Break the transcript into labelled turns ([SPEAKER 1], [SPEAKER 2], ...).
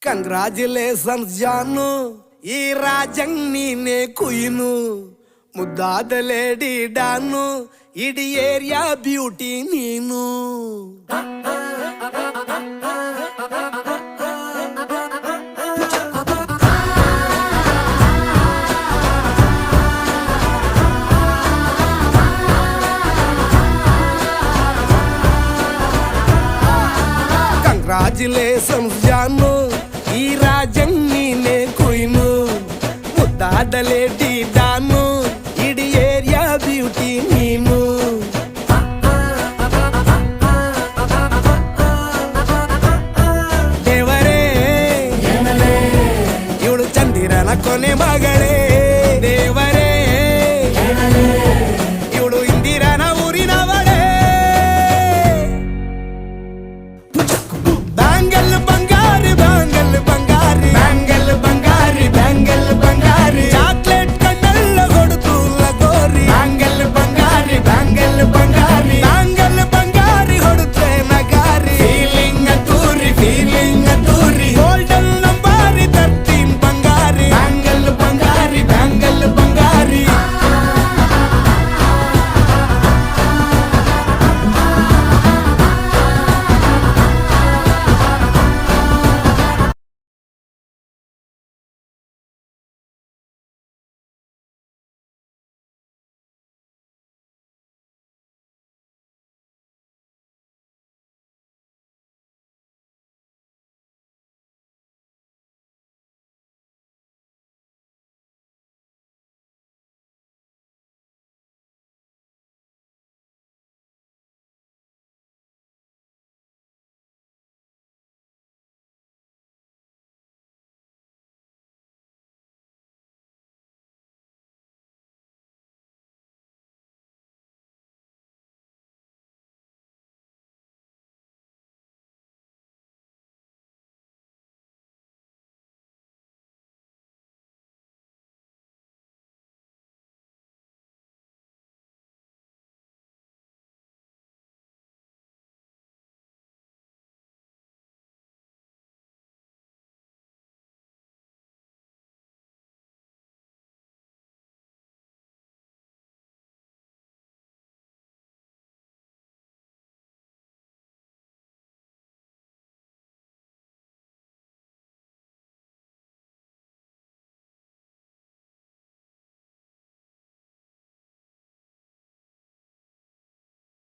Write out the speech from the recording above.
[SPEAKER 1] Congratulations ಜಾನು, ಈ ರಾಜಂಗ್ ನೀನೆ ಕುಯ್ನು, ಮುದ್ದಾದ ಲೇಡಿ ಡಾನು, ಇಡೀ ಏರಿಯಾ ಬ್ಯೂಟಿ ನೀನು. ಕಂಗ್ರಾಚುಲೇಷನ್ಸ್ ಜಾನು, ಈ ರಾಜಂಗ್ ನೀನೆ ಕುಯ್ನು, ಮುದ್ದಾದ ಲೇಡಿ ಡಾನು, ಇಡೀ ಏರಿಯಾ ಬ್ಯೂಟಿ ನೀನು. ದೇವರೇ ಇವಳು ಚಂದಿರನ ಕೊನೆ ಮಗಳೇ.